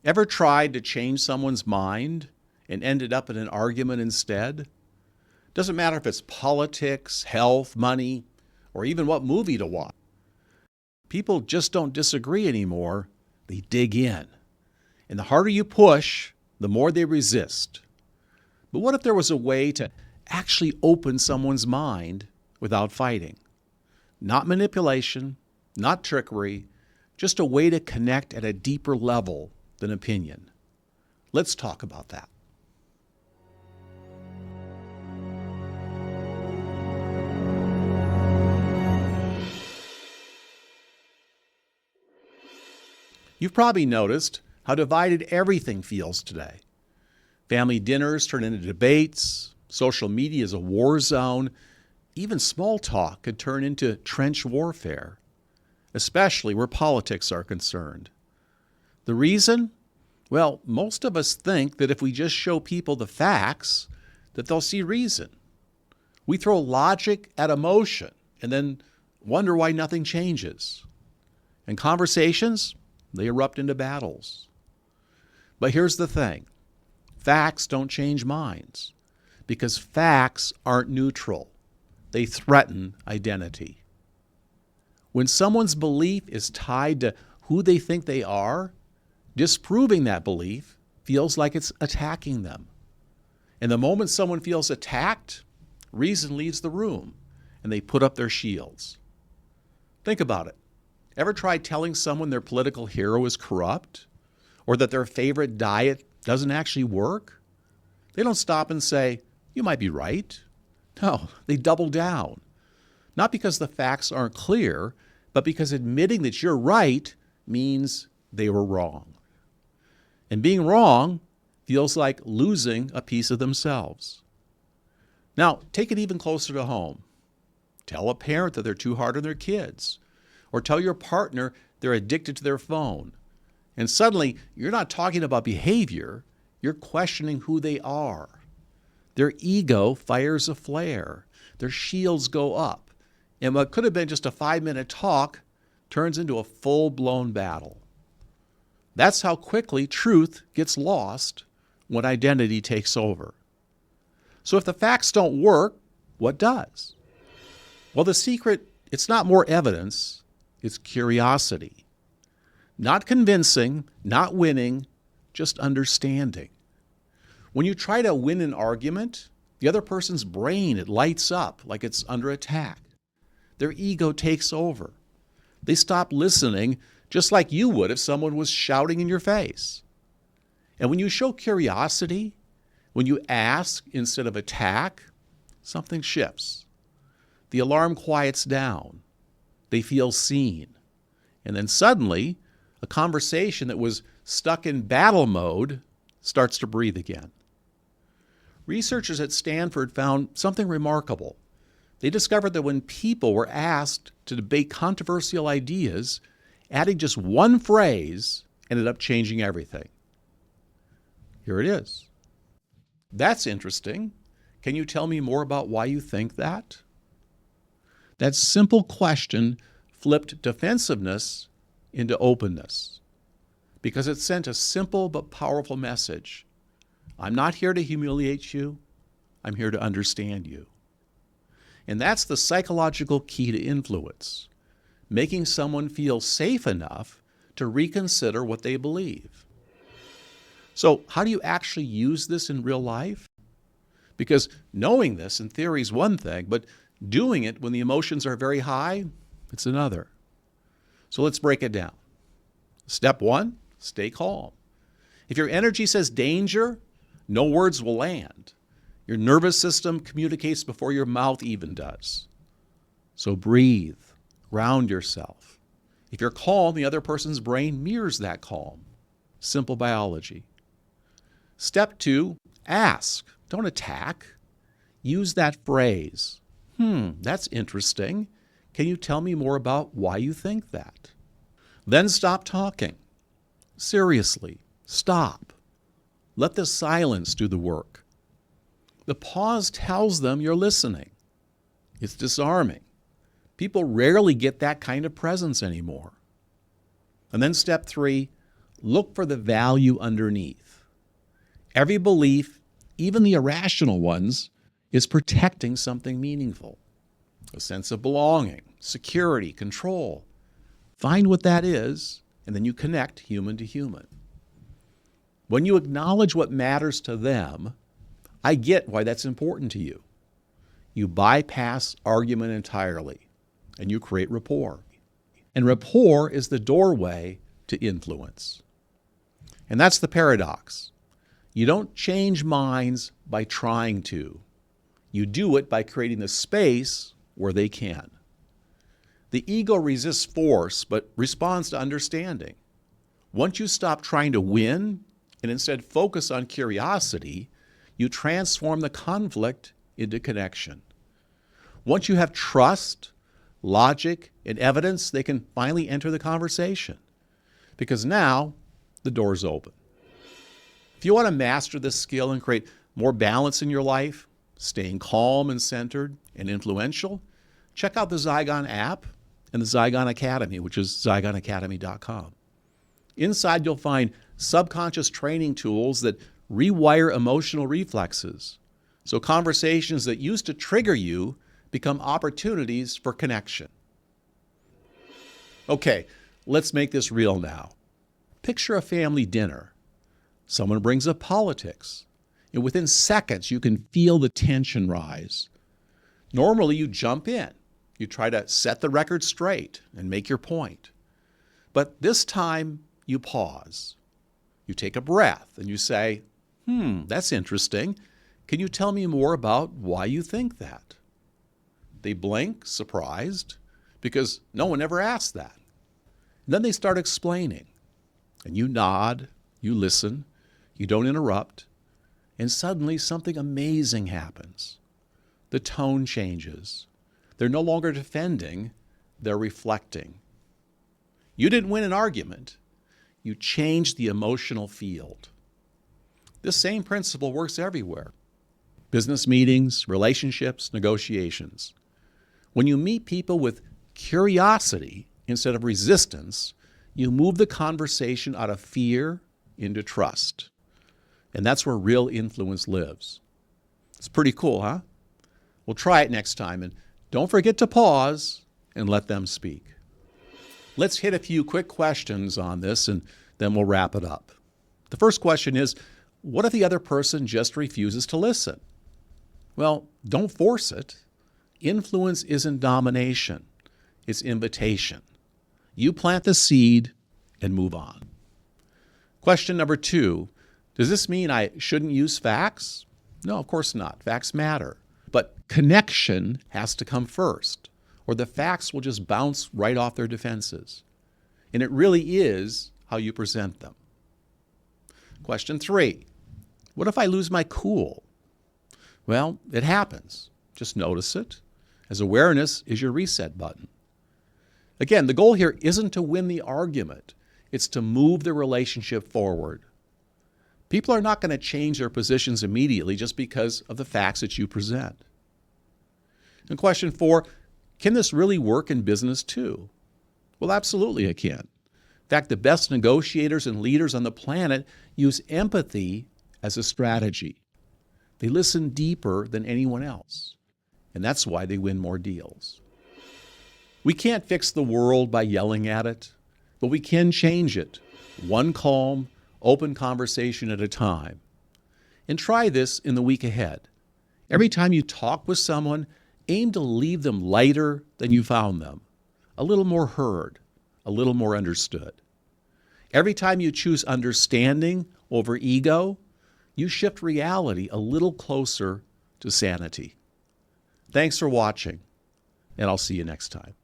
Ever tried to change someone's mind and ended up in an argument instead? Doesn't matter if it's politics, health, money, or even what movie to watch. People just don't disagree anymore. They dig in. And the harder you push, the more they resist. But what if there was a way to actually open someone's mind without fighting? Not manipulation, not trickery, just a way to connect at a deeper level than opinion. Let's talk about that. You've probably noticed how divided everything feels today. Family dinners turn into debates, social media is a war zone, even small talk could turn into trench warfare, especially where politics are concerned. The reason? Well, most of us think that if we just show people the facts, that they'll see reason. We throw logic at emotion and then wonder why nothing changes. And conversations, they erupt into battles. But here's the thing. Facts don't change minds because facts aren't neutral. They threaten identity. When someone's belief is tied to who they think they are, disproving that belief feels like it's attacking them. And the moment someone feels attacked, reason leaves the room and they put up their shields. Think about it. Ever tried telling someone their political hero is corrupt or that their favorite diet doesn't actually work? They don't stop and say, "You might be right." No, they double down. Not because the facts aren't clear, but because admitting that you're right means they were wrong. And being wrong feels like losing a piece of themselves. Now, take it even closer to home. Tell a parent that they're too hard on their kids. Or tell your partner they're addicted to their phone. And suddenly, you're not talking about behavior, you're questioning who they are. Their ego fires a flare. Their shields go up. And what could have been just a 5-minute talk turns into a full-blown battle. That's how quickly truth gets lost when identity takes over. So if the facts don't work, what does? Well, the secret, it's not more evidence. It's curiosity. Not convincing, not winning, just understanding. When you try to win an argument, the other person's brain, it lights up like it's under attack. Their ego takes over. They stop listening just like you would if someone was shouting in your face. And when you show curiosity, when you ask instead of attack, something shifts. The alarm quiets down. They feel seen. And then suddenly, a conversation that was stuck in battle mode starts to breathe again. Researchers at Stanford found something remarkable. They discovered that when people were asked to debate controversial ideas, adding just one phrase ended up changing everything. Here it is. That's interesting. Can you tell me more about why you think that? That simple question flipped defensiveness into openness because it sent a simple but powerful message. I'm not here to humiliate you. I'm here to understand you. And that's the psychological key to influence, making someone feel safe enough to reconsider what they believe. So how do you actually use this in real life? Because knowing this in theory is one thing, but doing it when the emotions are very high, it's another. So let's break it down. Step 1, stay calm. If your energy says danger, no words will land. Your nervous system communicates before your mouth even does. So breathe, ground yourself. If you're calm, the other person's brain mirrors that calm. Simple biology. Step 2, ask. Don't attack. Use that phrase. That's interesting. Can you tell me more about why you think that? Then stop talking. Seriously, stop. Let the silence do the work. The pause tells them you're listening. It's disarming. People rarely get that kind of presence anymore. And then step 3, look for the value underneath. Every belief, even the irrational ones, is protecting something meaningful. A sense of belonging, security, control. Find what that is, and then you connect human to human. When you acknowledge what matters to them, I get why that's important to you. You bypass argument entirely, and you create rapport. And rapport is the doorway to influence. And that's the paradox. You don't change minds by trying to. You do it by creating the space where they can. The ego resists force, but responds to understanding. Once you stop trying to win and instead focus on curiosity, you transform the conflict into connection. Once you have trust, logic, and evidence, they can finally enter the conversation. Because now, the door's open. If you want to master this skill and create more balance in your life, staying calm and centered and influential, check out the Zygon app and the Zygon Academy, which is zygonacademy.com. Inside, you'll find subconscious training tools that rewire emotional reflexes, so conversations that used to trigger you become opportunities for connection. Okay, let's make this real now. Picture a family dinner. Someone brings up politics, and within seconds, you can feel the tension rise. Normally, you jump in. You try to set the record straight and make your point. But this time, you pause. You take a breath and you say, that's interesting. Can you tell me more about why you think that? They blink, surprised, because no one ever asked that. And then they start explaining. And you nod, you listen, you don't interrupt, and suddenly something amazing happens. The tone changes. They're no longer defending, they're reflecting. You didn't win an argument. You changed the emotional field. This same principle works everywhere. Business meetings, relationships, negotiations. When you meet people with curiosity instead of resistance, you move the conversation out of fear into trust. And that's where real influence lives. It's pretty cool, huh? We'll try it next time, and don't forget to pause and let them speak. Let's hit a few quick questions on this, and then we'll wrap it up. The first question is, what if the other person just refuses to listen? Well, don't force it. Influence isn't domination. It's invitation. You plant the seed and move on. Question number 2, does this mean I shouldn't use facts? No, of course not. Facts matter. But connection has to come first, or the facts will just bounce right off their defenses. And it really is how you present them. Question 3, what if I lose my cool? Well, it happens. Just notice it, as awareness is your reset button. Again, the goal here isn't to win the argument. It's to move the relationship forward. People are not going to change their positions immediately just because of the facts that you present. And question 4, can this really work in business too? Well, absolutely it can. In fact, the best negotiators and leaders on the planet use empathy as a strategy. They listen deeper than anyone else, and that's why they win more deals. We can't fix the world by yelling at it, but we can change it, one calm, open conversation at a time. And try this in the week ahead. Every time you talk with someone, aim to leave them lighter than you found them, a little more heard, a little more understood. Every time you choose understanding over ego, you shift reality a little closer to sanity. Thanks for watching, and I'll see you next time.